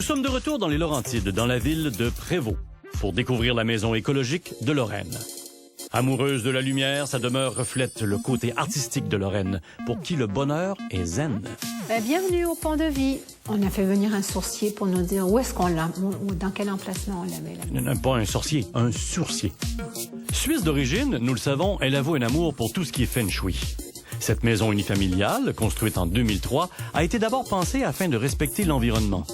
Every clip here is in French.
sommes de retour dans les Laurentides, dans la ville de Prévost, pour découvrir la maison écologique de Lorraine. Amoureuse de la lumière, sa demeure reflète le côté artistique de Lorraine, pour qui le bonheur est zen. Bienvenue au Pont de Vie. On a fait venir un sourcier pour nous dire où est-ce qu'on l'a, ou dans quel emplacement on l'avait. Non, pas un sorcier, un sourcier. Suisse d'origine, nous le savons, elle avoue un amour pour tout ce qui est feng shui. Cette maison unifamiliale, construite en 2003, a été d'abord pensée afin de respecter l'environnement.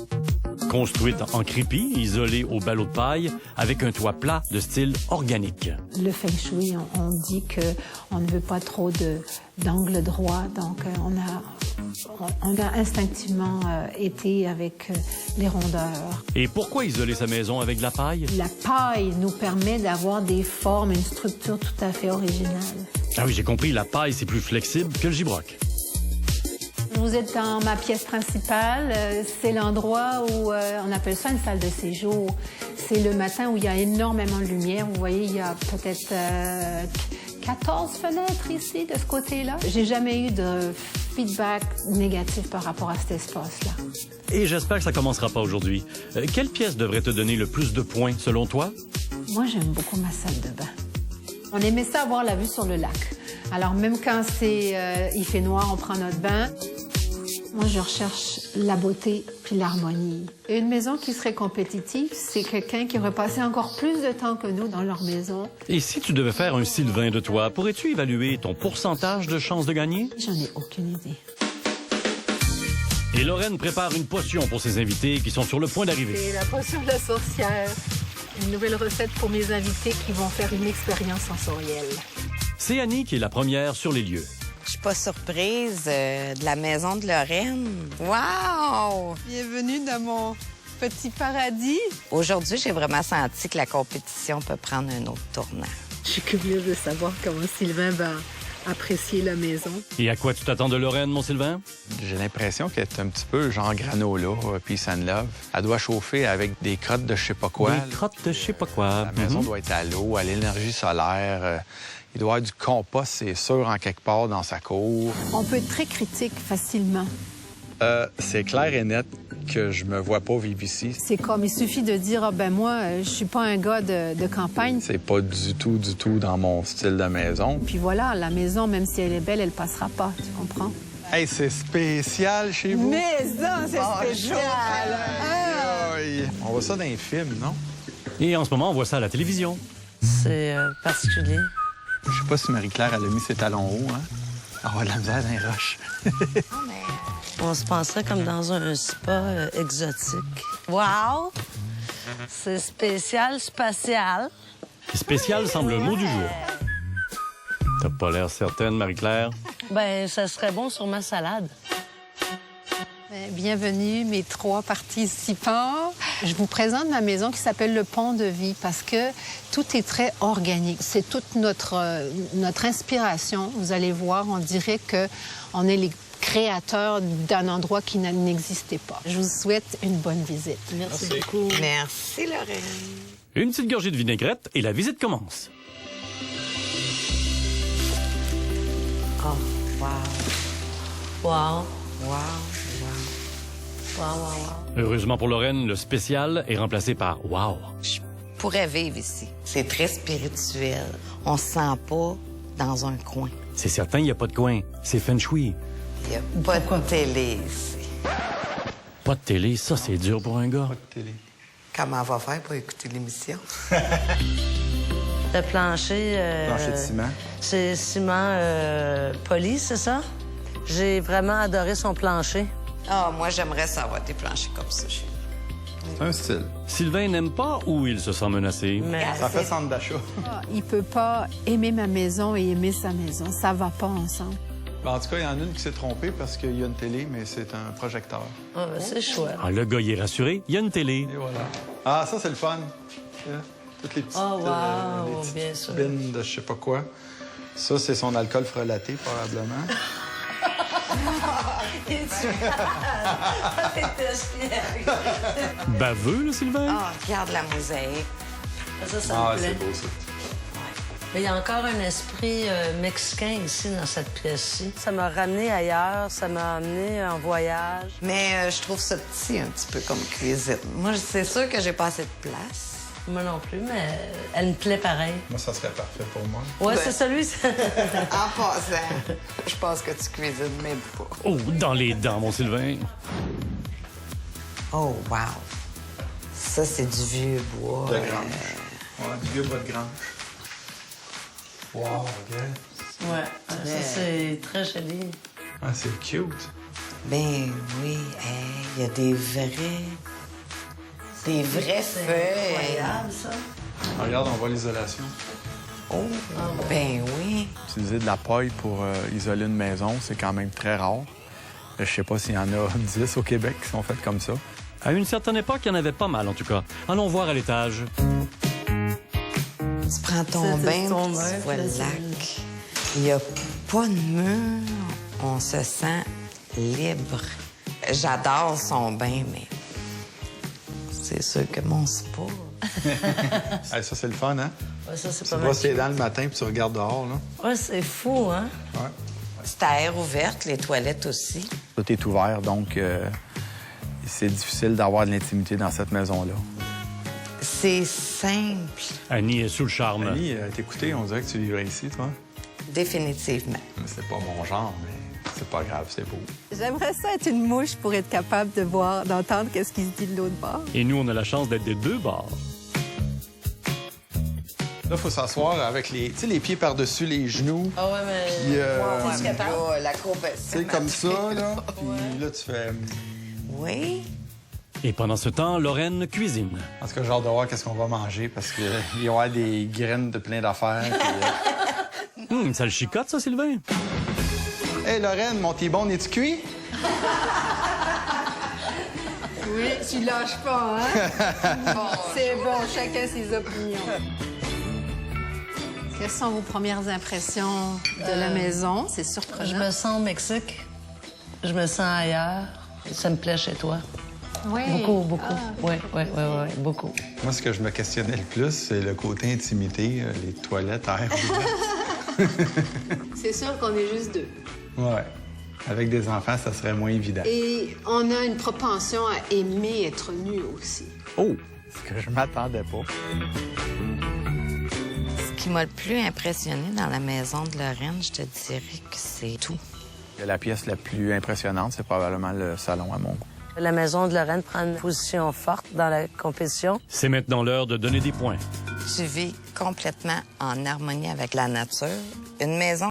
Construite en crépi, isolée au ballot de paille, avec un toit plat de style organique. Le feng shui, on dit qu'on ne veut pas trop d'angle droit, donc on a instinctivement été avec les rondeurs. Et pourquoi isoler sa maison avec de la paille? La paille nous permet d'avoir des formes, une structure tout à fait originale. Ah oui, j'ai compris, la paille, c'est plus flexible que le gibroc. Vous êtes dans ma pièce principale. C'est l'endroit où on appelle ça une salle de séjour. C'est le matin où il y a énormément de lumière. Vous voyez, il y a peut-être 14 fenêtres ici, de ce côté-là. J'ai jamais eu de feedback négatif par rapport à cet espace-là. Et j'espère que ça commencera pas aujourd'hui. Quelle pièce devrait te donner le plus de points, selon toi? Moi, j'aime beaucoup ma salle de bain. On aimait ça avoir la vue sur le lac. Alors, même quand il fait noir, on prend notre bain. Moi, je recherche la beauté puis l'harmonie. Une maison qui serait compétitive, c'est quelqu'un qui aurait passé encore plus de temps que nous dans leur maison. Et si tu devais faire un Sylvain de toi, pourrais-tu évaluer ton pourcentage de chances de gagner? J'en ai aucune idée. Et Lorraine prépare une potion pour ses invités qui sont sur le point d'arriver. C'est la potion de la sorcière. Une nouvelle recette pour mes invités qui vont faire une expérience sensorielle. C'est Annie qui est la première sur les lieux. Je suis pas surprise de la maison de Lorraine. Wow! Bienvenue dans mon petit paradis. Aujourd'hui, j'ai vraiment senti que la compétition peut prendre un autre tournant. Je suis curieuse de savoir comment Sylvain va apprécier la maison. Et à quoi tu t'attends de Lorraine, mon Sylvain? J'ai l'impression qu'elle est un petit peu genre granola, peace and love. Elle doit chauffer avec des crottes de je sais pas quoi. Des crottes de je sais pas quoi. La maison doit être à l'eau, à l'énergie solaire. Il doit y avoir du compost, c'est sûr, en quelque part dans sa cour. On peut être très critique facilement. C'est clair et net que je me vois pas vivre ici. C'est comme, il suffit de dire, moi, je suis pas un gars de campagne. C'est pas du tout dans mon style de maison. Puis voilà, la maison, même si elle est belle, elle passera pas, tu comprends? Hey, c'est spécial chez vous. Mais ça, c'est spécial! Aïe. On voit ça dans les films, non? Et en ce moment, on voit ça à la télévision. C'est particulier. Je sais pas si Marie-Claire, elle a mis ses talons hauts, hein? Ah, on va de la misère dans les roches. On se penserait comme dans un spa exotique. Wow! C'est spécial, spatial. Spécial semble le mot du jour. T'as pas l'air certaine, Marie-Claire? Ben, ça serait bon sur ma salade. Bienvenue, mes 3 participants. Je vous présente ma maison qui s'appelle le Pont de Vie parce que tout est très organique. C'est toute notre inspiration. Vous allez voir, on dirait qu'on est les créateurs d'un endroit qui n'existait pas. Je vous souhaite une bonne visite. Merci beaucoup. Merci, Lorraine. Une petite gorgée de vinaigrette et la visite commence. Oh, wow. Wow. Wow. Wow, wow, wow. Heureusement pour Lorraine, le spécial est remplacé par wow. Je pourrais vivre ici. C'est très spirituel. On se sent pas dans un coin. C'est certain, il n'y a pas de coin. C'est feng shui. Il n'y a pas de télé ici. Pas de télé, ça, c'est dur pour un gars. Pas de télé. Comment on va faire pour écouter l'émission? Le plancher... Plancher de ciment. C'est ciment poli, c'est ça? J'ai vraiment adoré son plancher. Ah, moi, j'aimerais savoir des planchers comme ça chez nous. C'est un style. Sylvain n'aime pas ou il se sent menacé? Mais Ça fait centre d'achat. Il peut pas aimer ma maison et aimer sa maison. Ça va pas ensemble. En tout cas, il y en a une qui s'est trompée parce qu'il y a une télé, mais c'est un projecteur. Ah, ben, c'est chouette. Ah, le gars, il est rassuré, il y a une télé. Et voilà. Ah, ça, c'est le fun. Toutes les petites, Oh, wow, les petites bien sûr. bines de je sais pas quoi. Ça, c'est son alcool frelaté, probablement. Baveux, là, Sylvain? Ah, regarde la mosaïque. Ça me Ah, plaît. c'est beau, ça. Mais il y a encore un esprit mexicain ici, dans cette pièce-ci. Ça m'a ramené ailleurs, ça m'a amené en voyage. Mais je trouve ça petit un petit peu comme cuisine. Moi, c'est sûr que j'ai pas assez de place. Moi non plus, mais elle me plaît pareil. Moi, ça serait parfait pour moi. Ouais, c'est celui. En passant, je pense que tu cuisines même pas. Oh, dans les dents, mon Sylvain. Oh, wow. Ça, c'est du vieux bois. De grange. Ouais, du vieux bois de grange. Wow, regarde. Ouais, ça, c'est très joli. Ah, c'est cute. Ben oui, il y a des vraies feuilles. Incroyable, ça. Ah, regarde, on voit l'isolation. Oh, ben oui. Utiliser de la paille pour isoler une maison, c'est quand même très rare. Je sais pas s'il y en a 10 au Québec qui sont faites comme ça. À une certaine époque, il y en avait pas mal, en tout cas. Allons voir à l'étage. Tu prends ton bain, tu vois le lac. Il n'y a pas de mur. On se sent libre. J'adore son bain, mais c'est sûr que mon spa... Hey, ça, c'est le fun, hein? Ouais, ça, c'est Tu pas mal. brosses les dents le matin puis tu regardes dehors, là. Ouais, c'est fou, hein? Ouais. C'est à air ouverte, les toilettes aussi. Tout est ouvert, donc c'est difficile d'avoir de l'intimité dans cette maison-là. C'est simple, Annie est sous le charme. Annie, t'écouter, on dirait que tu vivrais ici, toi. définitivement. C'est pas mon genre, mais c'est pas grave, c'est beau. J'aimerais ça être une mouche pour être capable de voir, d'entendre qu'est-ce qui se dit de l'autre bord. Et nous, on a la chance d'être des deux bords. Là, il faut s'asseoir avec les pieds par-dessus les genoux. Ah ouais, mais... Puis, Là, la courbe, c'est comme ça, là. Puis là, tu fais... Oui. Et pendant ce temps, Lorraine cuisine. En tout cas, j'ai hâte de voir qu'est-ce qu'on va manger parce qu'il va y avoir des graines de plein d'affaires. Puis, Ça le chicote, ça, Sylvain? Hey, Lorraine, mon T-bone, es-tu cuit? Oui, tu lâches pas, hein? C'est bon, chacun ses opinions. Quelles sont vos premières impressions de la maison? C'est surprenant. Je me sens au Mexique. Je me sens ailleurs. Ça me plaît chez toi. Oui. Beaucoup. Oui, beaucoup. Moi, ce que je me questionnais le plus, c'est le côté intimité, les toilettes, air ouvert. C'est sûr qu'on est juste deux. Ouais. Avec des enfants, ça serait moins évident. Et on a une propension à aimer être nu aussi. Oh! Ce que je m'attendais pas. Ce qui m'a le plus impressionné dans la maison de Lorraine, je te dirais que c'est tout. La pièce la plus impressionnante, c'est probablement le salon à mon goût. La maison de Lorraine prend une position forte dans la compétition. C'est maintenant l'heure de donner des points. Tu vis complètement en harmonie avec la nature. Une maison